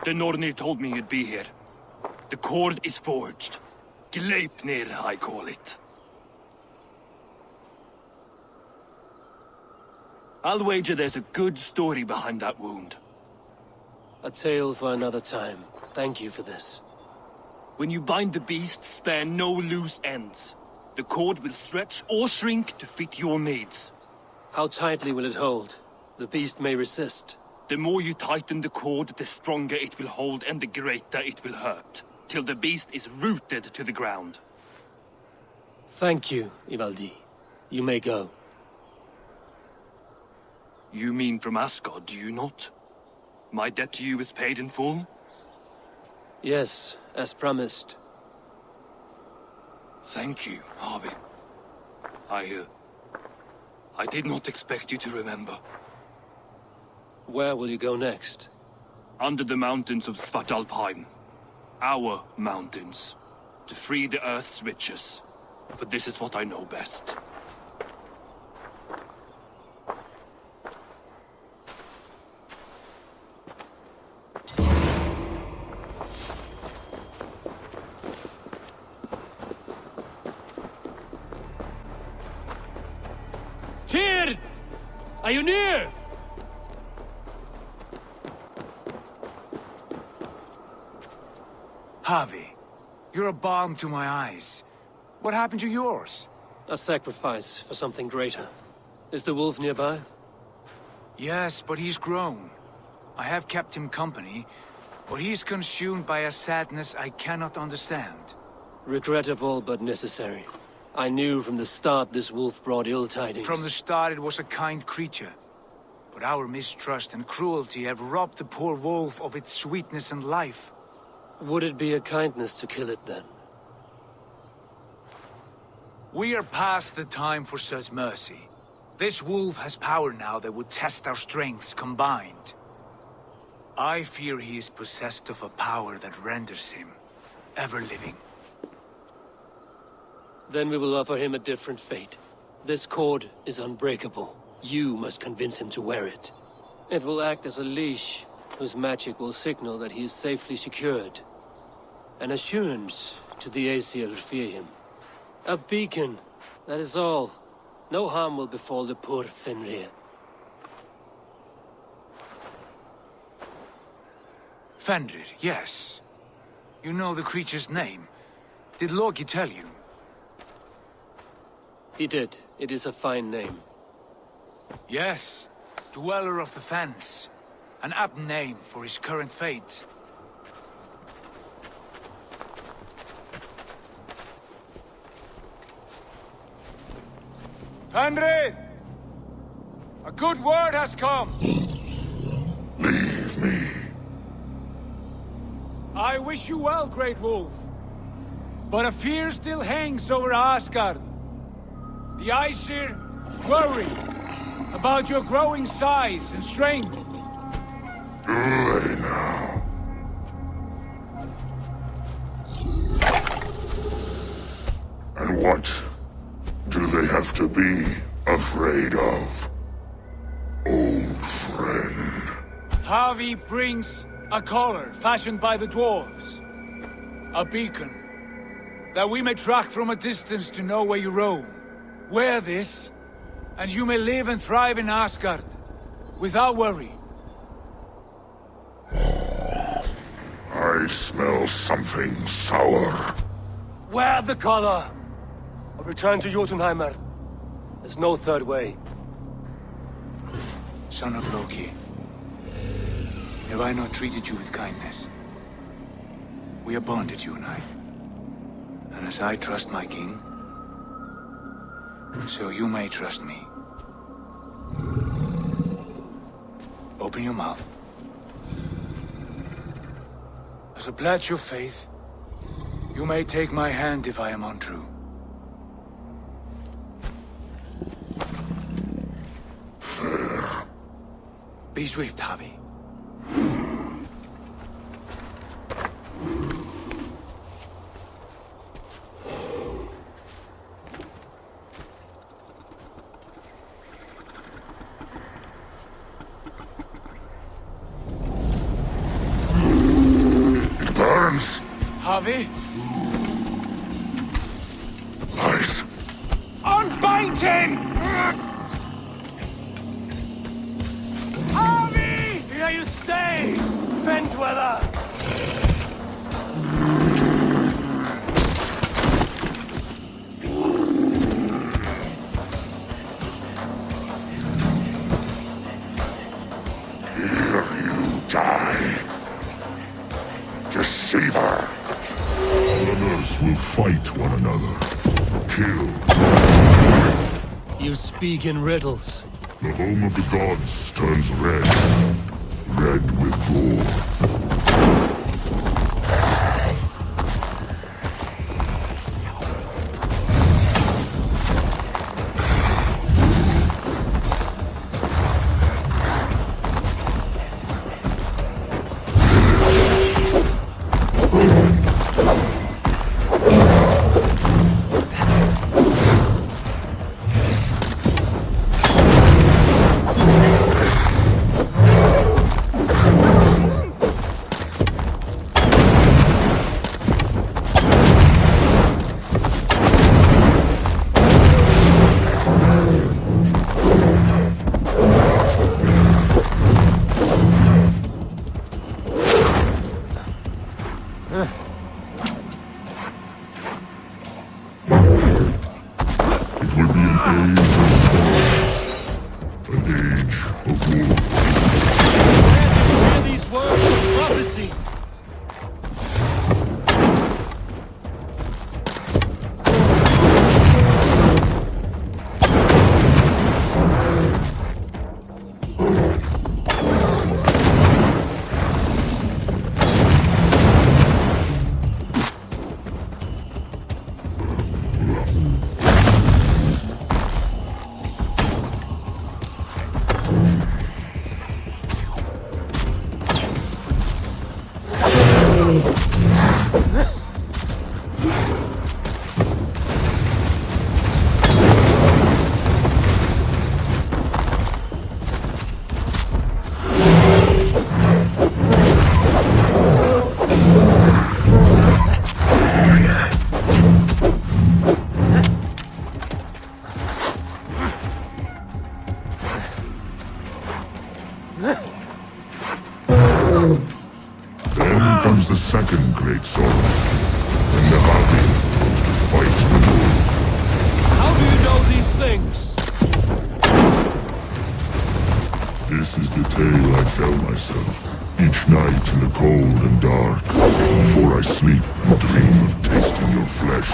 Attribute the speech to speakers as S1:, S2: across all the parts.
S1: The Nornir told me you'd be here. The cord is forged. Gleipnir, I call it. I'll wager there's a good story behind that wound.
S2: A tale for another time. Thank you for this.
S1: When you bind the beast, spare no loose ends. The cord will stretch or shrink to fit your needs.
S2: How tightly will it hold? The beast may resist.
S1: The more you tighten the cord, the stronger it will hold and the greater it will hurt, till the beast is rooted to the ground.
S2: Thank you, Ivaldi. You may go.
S1: You mean from Asgard, do you not? My debt to you is paid in full?
S2: Yes, as promised.
S1: Thank you, Harvey. I did not expect you to remember.
S2: Where will you go next?
S1: Under the mountains of Svartalfheim. Our mountains. To free the Earth's riches. For this is what I know best.
S2: Tyr! Are you near?
S3: Harvey, you're a balm to my eyes. What happened to yours?
S2: A sacrifice for something greater. Is the wolf nearby?
S3: Yes, but he's grown. I have kept him company, but he's consumed by a sadness I cannot understand.
S2: Regrettable, but necessary. I knew from the start this wolf brought ill tidings.
S3: From the start it was a kind creature. But our mistrust and cruelty have robbed the poor wolf of its sweetness and life.
S2: Would it be a kindness to kill it, then?
S3: We are past the time for such mercy. This wolf has power now that would test our strengths combined. I fear he is possessed of a power that renders him ever-living.
S2: Then we will offer him a different fate. This cord is unbreakable. You must convince him to wear it. It will act as a leash, whose magic will signal that he is safely secured. An assurance to the Aesir who fear him. A beacon, that is all. No harm will befall the poor Fenrir.
S3: Fenrir, yes. You know the creature's name. Did Loki tell you?
S2: He did. It is a fine name.
S3: Yes. Dweller of the Fens. An apt name for his current fate. Fenrir! A good word has come!
S4: Leave me.
S3: I wish you well, Great Wolf. But a fear still hangs over Asgard. The Aesir worry about your growing size and strength.
S4: Do they now? And what do they have to be afraid of? Old friend.
S3: Harvey brings a collar fashioned by the dwarves. A beacon. That we may track from a distance to know where you roam. Wear this, and you may live and thrive in Asgard, without worry.
S4: I smell something sour.
S2: Wear the collar! Or return to Jotunheimer. There's no third way.
S3: Son of Loki, have I not treated you with kindness? We are bonded, you and I. And as I trust my king, so you may trust me. Open your mouth. As a pledge of faith, you may take my hand if I am untrue.
S4: Fair.
S3: Be swift, Harvey. Harvey?
S4: Nice.
S3: Unbind him! Harvey! Here you stay, Fen Dweller!
S4: Here you die. Deceiver. Others will fight one another. Kill.
S2: You speak in riddles.
S4: The home of the gods turns red. Red with gore. Then comes the second great sorrow, when the Havi comes to fight the wolves.
S2: How do you know these things?
S4: This is the tale I tell myself, each night in the cold and dark, before I sleep and dream of tasting your flesh.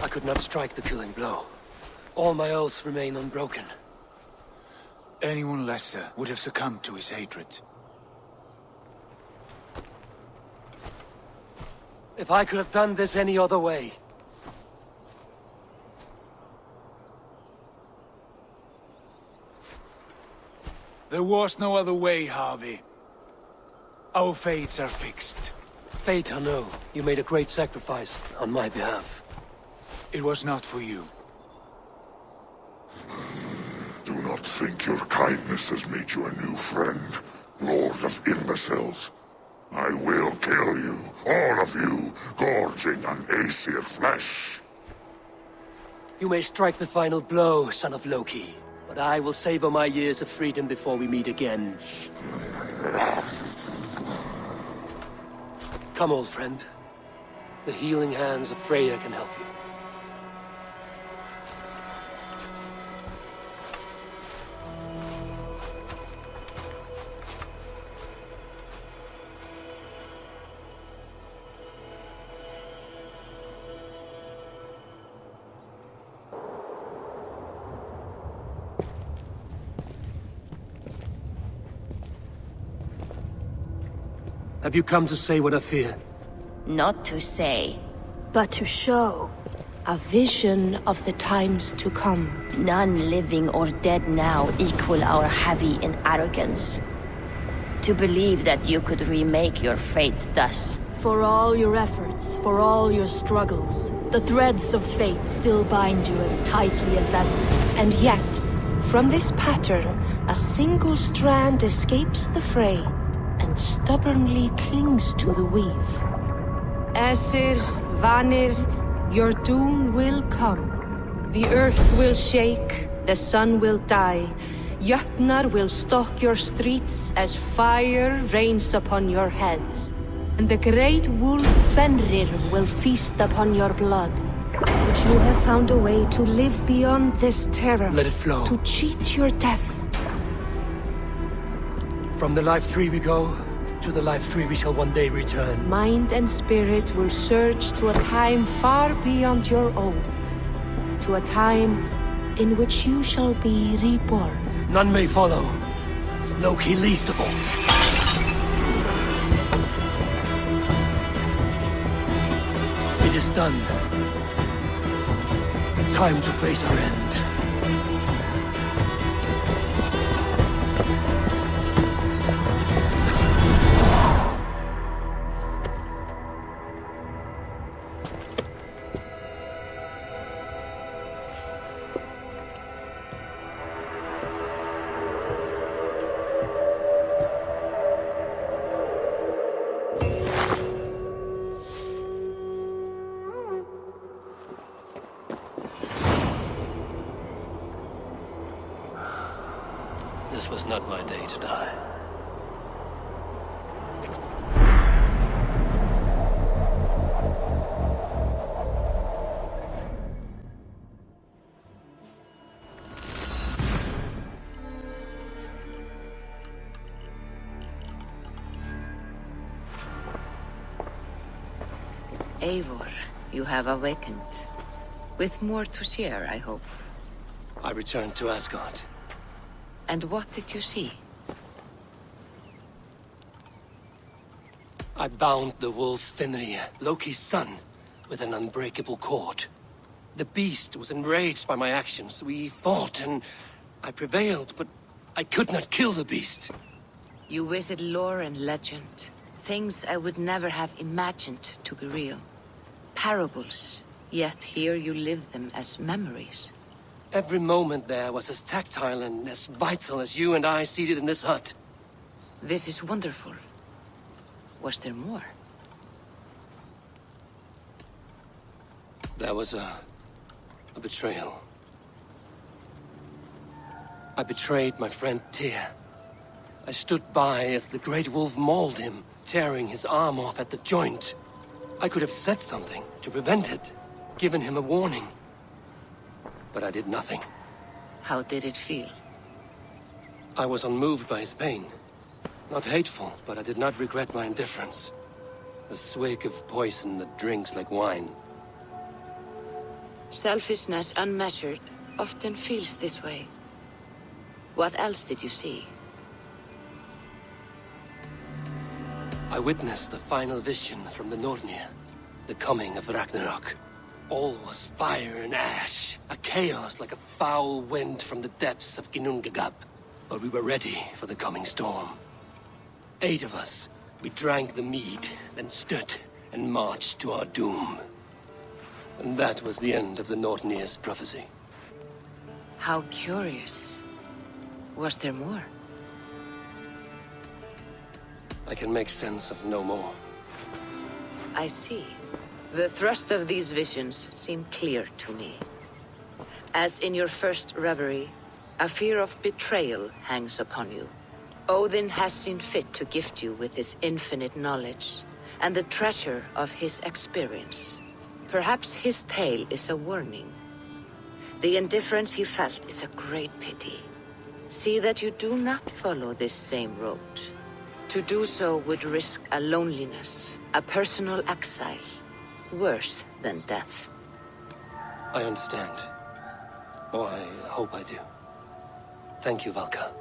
S2: I could not strike the killing blow. All my oaths remain unbroken.
S3: Anyone lesser would have succumbed to his hatred.
S2: If I could have done this any other way.
S3: There was no other way, Harvey. Our fates are fixed.
S2: Fate, I know. You made a great sacrifice on my behalf.
S3: It was not for you.
S4: Do not think your kindness has made you a new friend, Lord of Imbeciles. I will kill you, all of you, gorging on Aesir flesh.
S2: You may strike the final blow, son of Loki. But I will savor my years of freedom before we meet again. Come, old friend. The healing hands of Freya can help you. Have you come to say what I fear?
S5: Not to say.
S6: But to show.
S5: A vision of the times to come. None living or dead now equal our heavy in arrogance. To believe that you could remake your fate thus.
S6: For all your efforts, for all your struggles, the threads of fate still bind you as tightly as ever.
S5: And yet, from this pattern, a single strand escapes the fray and stubbornly clings to the weave. Aesir, Vanir, your doom will come. The earth will shake, the sun will die. Jötnar will stalk your streets as fire rains upon your heads. And the great wolf Fenrir will feast upon your blood. But you have found a way to live beyond this terror.
S2: Let it flow.
S5: To cheat your death.
S2: From the life tree we go, to the life tree we shall one day return.
S5: Mind and spirit will surge to a time far beyond your own. To a time in which you shall be reborn.
S2: None may follow. Loki least of all. It is done. Time to face our end. This was not my day to die.
S7: Eivor, you have awakened. With more to share, I hope.
S2: I returned to Asgard.
S7: And what did you see?
S2: I bound the wolf Fenrir, Loki's son, with an unbreakable cord. The beast was enraged by my actions. We fought and I prevailed, but I could not kill the beast.
S7: You visit lore and legend. Things I would never have imagined to be real. Parables, yet here you live them as memories.
S2: Every moment there was as tactile and as vital as you and I seated in this hut.
S7: This is wonderful. Was there more?
S2: There was a betrayal. I betrayed my friend Tyr. I stood by as the great wolf mauled him, tearing his arm off at the joint. I could have said something to prevent it, given him a warning. But I did nothing.
S7: How did it feel?
S2: I was unmoved by his pain. Not hateful, but I did not regret my indifference. A swig of poison that drinks like wine.
S7: Selfishness unmeasured often feels this way. What else did you see?
S2: I witnessed a final vision from the Nornir. The coming of Ragnarok. All was fire and ash. A chaos like a foul wind from the depths of Ginnungagap. But we were ready for the coming storm. 8 of us. We drank the mead, then stood and marched to our doom. And that was the end of the Nornir's prophecy.
S7: How curious. Was there more?
S2: I can make sense of no more.
S7: I see. The thrust of these visions seem clear to me. As in your first reverie, a fear of betrayal hangs upon you. Odin has seen fit to gift you with his infinite knowledge, and the treasure of his experience. Perhaps his tale is a warning. The indifference he felt is a great pity. See that you do not follow this same road. To do so would risk a loneliness, a personal exile, worse than death.
S2: I understand. Oh, I hope I do. Thank you, Valka.